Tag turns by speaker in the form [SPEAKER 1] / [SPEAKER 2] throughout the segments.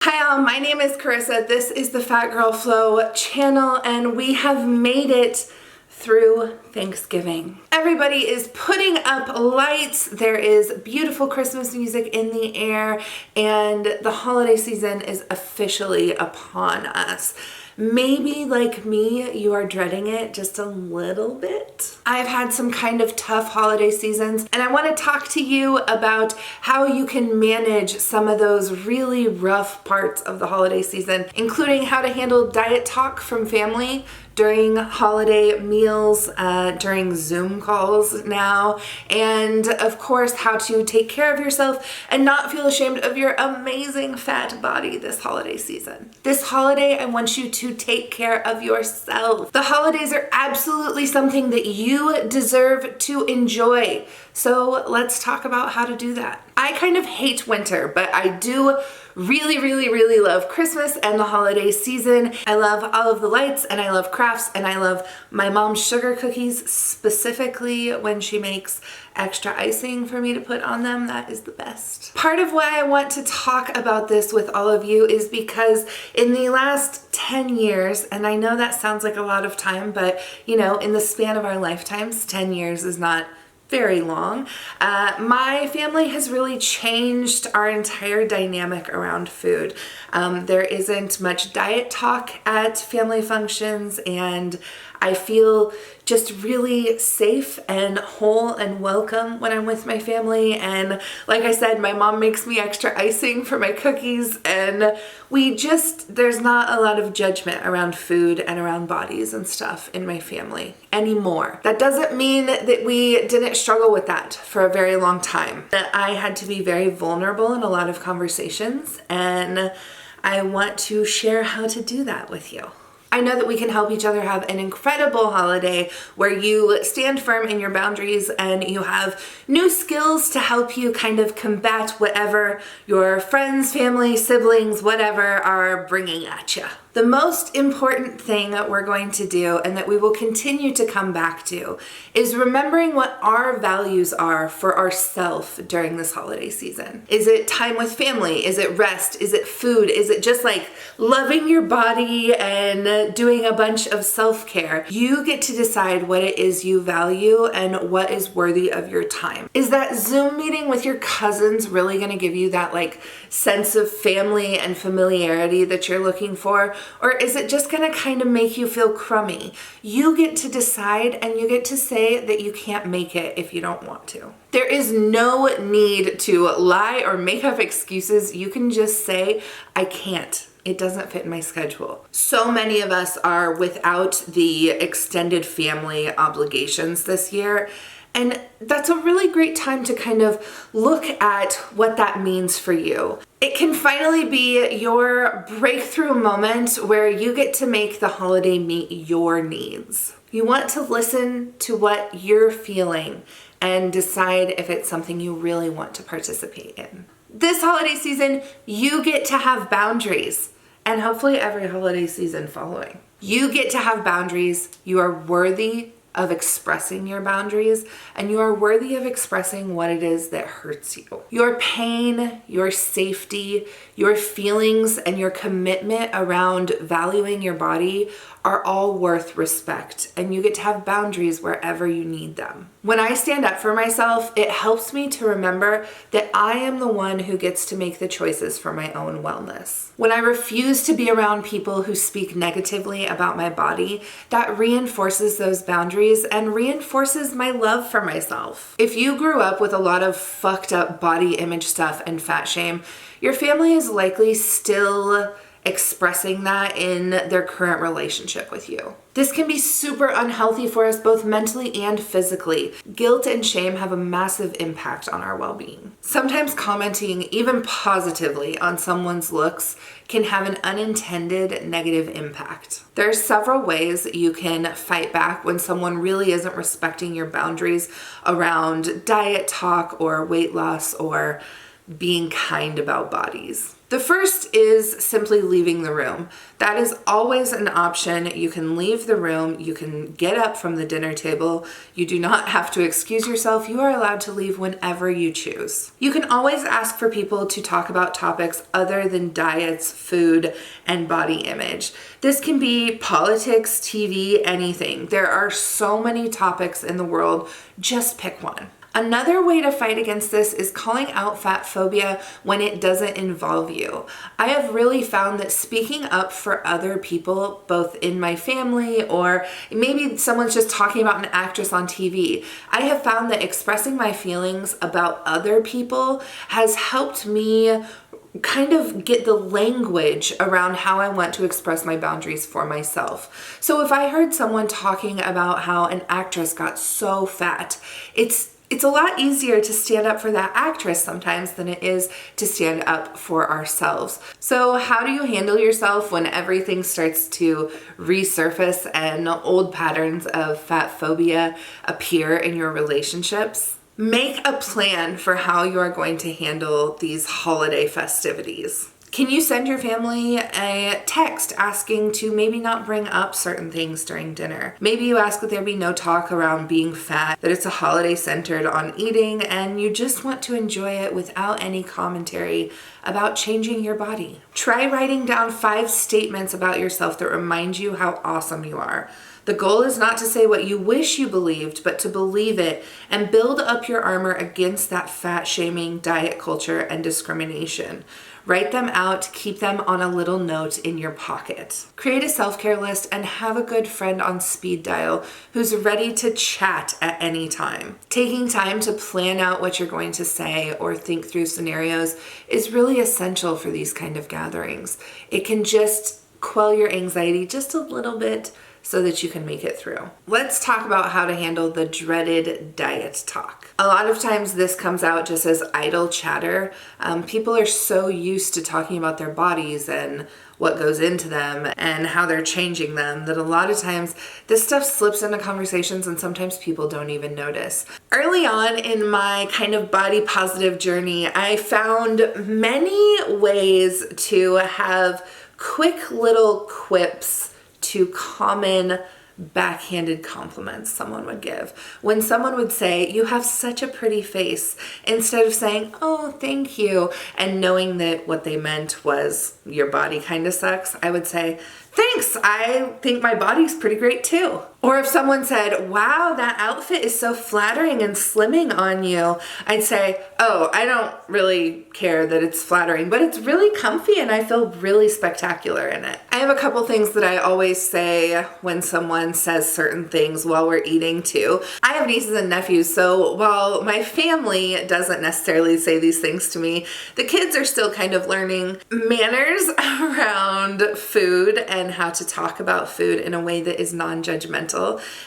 [SPEAKER 1] Hi all, my name is Carissa. This is the Fat Girl Flow channel and we have made it through Thanksgiving. Everybody is putting up lights. There is beautiful Christmas music in the air and the holiday season is officially upon us. Maybe like me, you are dreading it just a little bit. I've had some kind of tough holiday seasons and I want to talk to you about how you can manage some of those really rough parts of the holiday season, including how to handle diet talk from family during holiday meals, during Zoom calls now, and of course how to take care of yourself and not feel ashamed of your amazing fat body this holiday season. This holiday, I want you to take care of yourself. The holidays are absolutely something that you deserve to enjoy. So let's talk about how to do that. I kind of hate winter, but I do really love Christmas and the holiday season. I love all of the lights and I love crafts and I love my mom's sugar cookies, specifically when she makes extra icing for me to put on them. That is the best. Part of why I want to talk about this with all of you is because in the last 10 years, and I know that sounds like a lot of time, but you know, in the span of our lifetimes, 10 years is not very long. My family has really changed our entire dynamic around food. There isn't much diet talk at family functions and I feel just really safe and whole and welcome when I'm with my family. And like I said, my mom makes me extra icing for my cookies and there's not a lot of judgment around food and around bodies and stuff in my family anymore. That doesn't mean that we didn't struggle with that for a very long time. That I had to be very vulnerable in a lot of conversations and I want to share how to do that with you. I know that we can help each other have an incredible holiday where you stand firm in your boundaries and you have new skills to help you kind of combat whatever your friends, family, siblings, whatever are bringing at you. The most important thing that we're going to do and that we will continue to come back to is remembering what our values are for ourselves during this holiday season. Is it time with family? Is it rest? Is it food? Is it just like loving your body and doing a bunch of self-care? You get to decide what it is you value and what is worthy of your time. Is that Zoom meeting with your cousins really going to give you that like sense of family and familiarity that you're looking for? Or is it just gonna kind of make you feel crummy? You get to decide and you get to say that you can't make it if you don't want to. There is no need to lie or make up excuses. You can just say, I can't. It doesn't fit in my schedule. So many of us are without the extended family obligations this year. And that's a really great time to kind of look at what that means for you. It can finally be your breakthrough moment where you get to make the holiday meet your needs. You want to listen to what you're feeling and decide if it's something you really want to participate in. This holiday season, you get to have boundaries, and hopefully every holiday season following. You get to have boundaries. You are worthy of expressing your boundaries and you are worthy of expressing what it is that hurts you. Your pain, your safety, your feelings, and your commitment around valuing your body are all worth respect and you get to have boundaries wherever you need them. When I stand up for myself, it helps me to remember that I am the one who gets to make the choices for my own wellness. When I refuse to be around people who speak negatively about my body, that reinforces those boundaries and reinforces my love for myself. If you grew up with a lot of fucked up body image stuff and fat shame, your family is likely still expressing that in their current relationship with you. This can be super unhealthy for us both mentally and physically. Guilt and shame have a massive impact on our well-being. Sometimes commenting, even positively, on someone's looks can have an unintended negative impact. There are several ways you can fight back when someone really isn't respecting your boundaries around diet talk or weight loss or being kind about bodies. The first is simply leaving the room. That is always an option. You can leave the room. You can get up from the dinner table. You do not have to excuse yourself. You are allowed to leave whenever you choose. You can always ask for people to talk about topics other than diets, food, and body image. This can be politics, TV, anything. There are so many topics in the world. Just pick one. Another way to fight against this is calling out fat phobia when it doesn't involve you. I have really found that speaking up for other people, both in my family or maybe someone's just talking about an actress on TV, I have found that expressing my feelings about other people has helped me kind of get the language around how I want to express my boundaries for myself. So if I heard someone talking about how an actress got so fat, it's a lot easier to stand up for that actress sometimes than it is to stand up for ourselves. So how do you handle yourself when everything starts to resurface and old patterns of fat phobia appear in your relationships? Make a plan for how you are going to handle these holiday festivities. Can you send your family a text asking to maybe not bring up certain things during dinner? Maybe you ask that there be no talk around being fat, that it's a holiday centered on eating, and you just want to enjoy it without any commentary about changing your body. Try writing down 5 statements about yourself that remind you how awesome you are. The goal is not to say what you wish you believed, but to believe it and build up your armor against that fat shaming, diet culture, and discrimination. Write them out, keep them on a little note in your pocket. Create a self-care list and have a good friend on speed dial who's ready to chat at any time. Taking time to plan out what you're going to say or think through scenarios is really essential for these kind of gatherings. It can just quell your anxiety just a little bit so that you can make it through. Let's talk about how to handle the dreaded diet talk. A lot of times this comes out just as idle chatter. People are so used to talking about their bodies and what goes into them and how they're changing them that a lot of times this stuff slips into conversations and sometimes people don't even notice. Early on in my kind of body positive journey, I found many ways to have quick little quips to common backhanded compliments someone would give. When someone would say, "You have such a pretty face," instead of saying, "Oh, thank you," and knowing that what they meant was, "Your body kind of sucks," I would say, "Thanks, I think my body's pretty great too." Or if someone said, "Wow, that outfit is so flattering and slimming on you," I'd say, "Oh, I don't really care that it's flattering, but it's really comfy and I feel really spectacular in it." I have a couple things that I always say when someone says certain things while we're eating too. I have nieces and nephews, so while my family doesn't necessarily say these things to me, the kids are still kind of learning manners around food and how to talk about food in a way that is non-judgmental.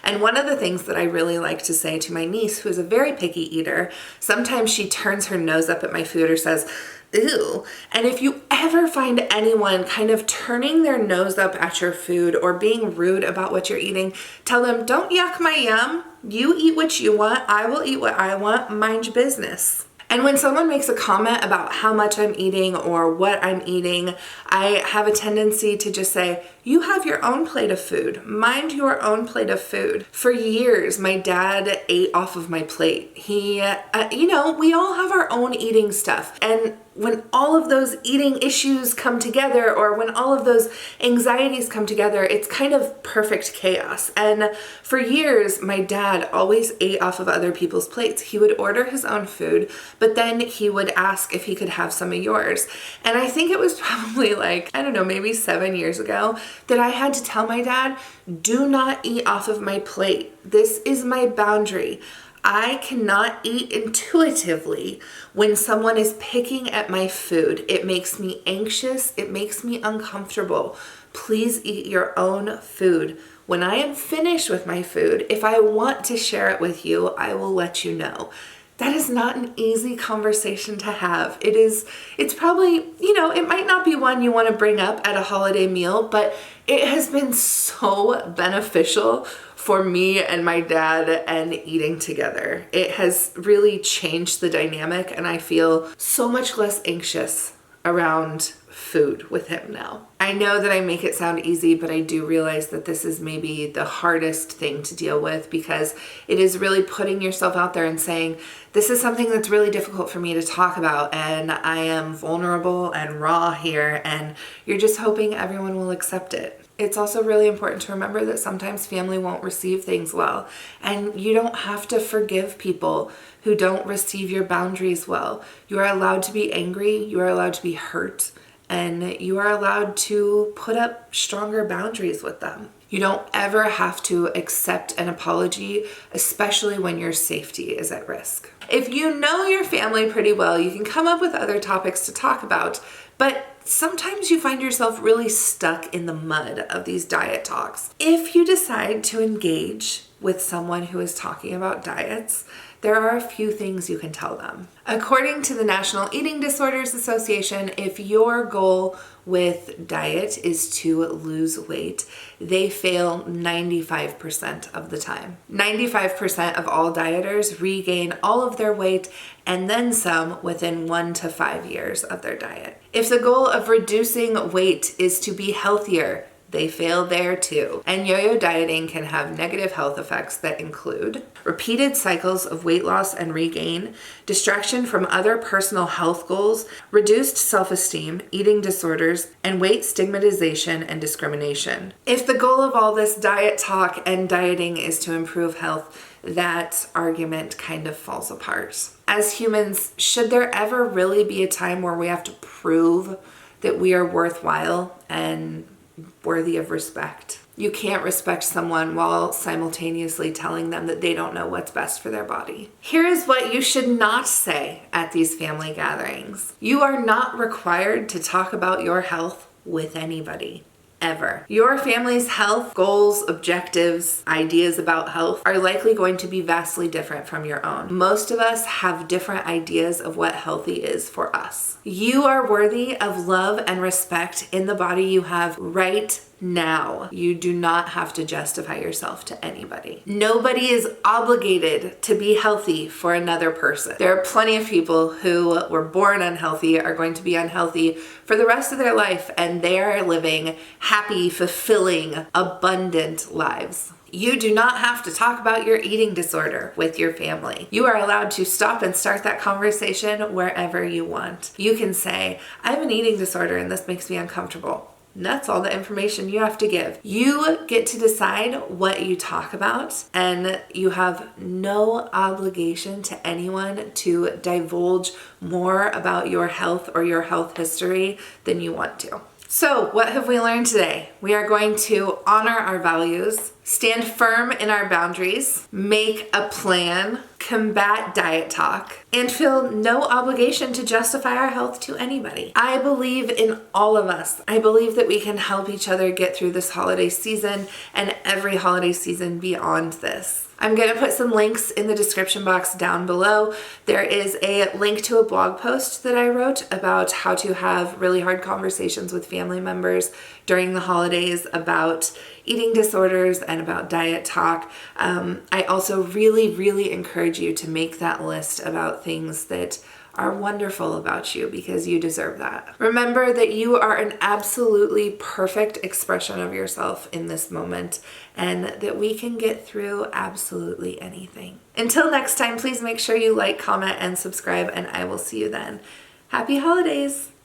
[SPEAKER 1] And one of the things that I really like to say to my niece, who is a very picky eater, sometimes she turns her nose up at my food or says, "Ew." And if you ever find anyone kind of turning their nose up at your food or being rude about what you're eating, tell them, "Don't yuck my yum. You eat what you want. I will eat what I want. Mind your business." And when someone makes a comment about how much I'm eating or what I'm eating, I have a tendency to just say, "You have your own plate of food. Mind your own plate of food." For years, my dad ate off of my plate. We all have our own eating stuff. And when all of those eating issues come together or when all of those anxieties come together, it's kind of perfect chaos. And for years, my dad always ate off of other people's plates. He would order his own food, but then he would ask if he could have some of yours. And I think it was probably maybe 7 years ago that I had to tell my dad, "Do not eat off of my plate. This is my boundary. I cannot eat intuitively when someone is picking at my food. It makes me anxious. It makes me uncomfortable. Please eat your own food. When I am finished with my food, if I want to share it with you, I will let you know." That is not an easy conversation to have. It's probably, it might not be one you want to bring up at a holiday meal, but it has been so beneficial for me and my dad and eating together. It has really changed the dynamic and I feel so much less anxious around food with him now. I know that I make it sound easy, but I do realize that this is maybe the hardest thing to deal with, because it is really putting yourself out there and saying, this is something that's really difficult for me to talk about, and I am vulnerable and raw here, and you're just hoping everyone will accept it. It's also really important to remember that sometimes family won't receive things well, and you don't have to forgive people who don't receive your boundaries well. You are allowed to be angry, you are allowed to be hurt, and you are allowed to put up stronger boundaries with them. You don't ever have to accept an apology, especially when your safety is at risk. If you know your family pretty well, you can come up with other topics to talk about, but sometimes you find yourself really stuck in the mud of these diet talks. If you decide to engage with someone who is talking about diets, there are a few things you can tell them. According to the National Eating Disorders Association, if your goal with diet is to lose weight, they fail 95% of the time. 95% of all dieters regain all of their weight and then some within 1 to 5 years of their diet. If the goal of reducing weight is to be healthier, they fail there too. And yo-yo dieting can have negative health effects that include repeated cycles of weight loss and regain, distraction from other personal health goals, reduced self-esteem, eating disorders, and weight stigmatization and discrimination. If the goal of all this diet talk and dieting is to improve health, that argument kind of falls apart. As humans, should there ever really be a time where we have to prove that we are worthwhile and worthy of respect? You can't respect someone while simultaneously telling them that they don't know what's best for their body. Here is what you should not say at these family gatherings. You are not required to talk about your health with anybody. Ever. Your family's health goals, objectives, ideas about health are likely going to be vastly different from your own. Most of us have different ideas of what healthy is for us. You are worthy of love and respect in the body you have right now. You do not have to justify yourself to anybody. Nobody is obligated to be healthy for another person. There are plenty of people who were born unhealthy, are going to be unhealthy for the rest of their life, and they are living happy, fulfilling, abundant lives. You do not have to talk about your eating disorder with your family. You are allowed to stop and start that conversation wherever you want. You can say, I have an eating disorder and this makes me uncomfortable. And that's all the information you have to give. You get to decide what you talk about, and you have no obligation to anyone to divulge more about your health or your health history than you want to. So, what have we learned today? We are going to honor our values, stand firm in our boundaries, make a plan, combat diet talk, and feel no obligation to justify our health to anybody. I believe in all of us. I believe that we can help each other get through this holiday season and every holiday season beyond this. I'm going to put some links in the description box down below. There is a link to a blog post that I wrote about how to have really hard conversations with family members during the holidays about eating disorders and about diet talk. I also really encourage you to make that list about things that are wonderful about you, because you deserve that. Remember that you are an absolutely perfect expression of yourself in this moment, and that we can get through absolutely anything. Until next time, please make sure you like, comment, and subscribe, and I will see you then. Happy holidays!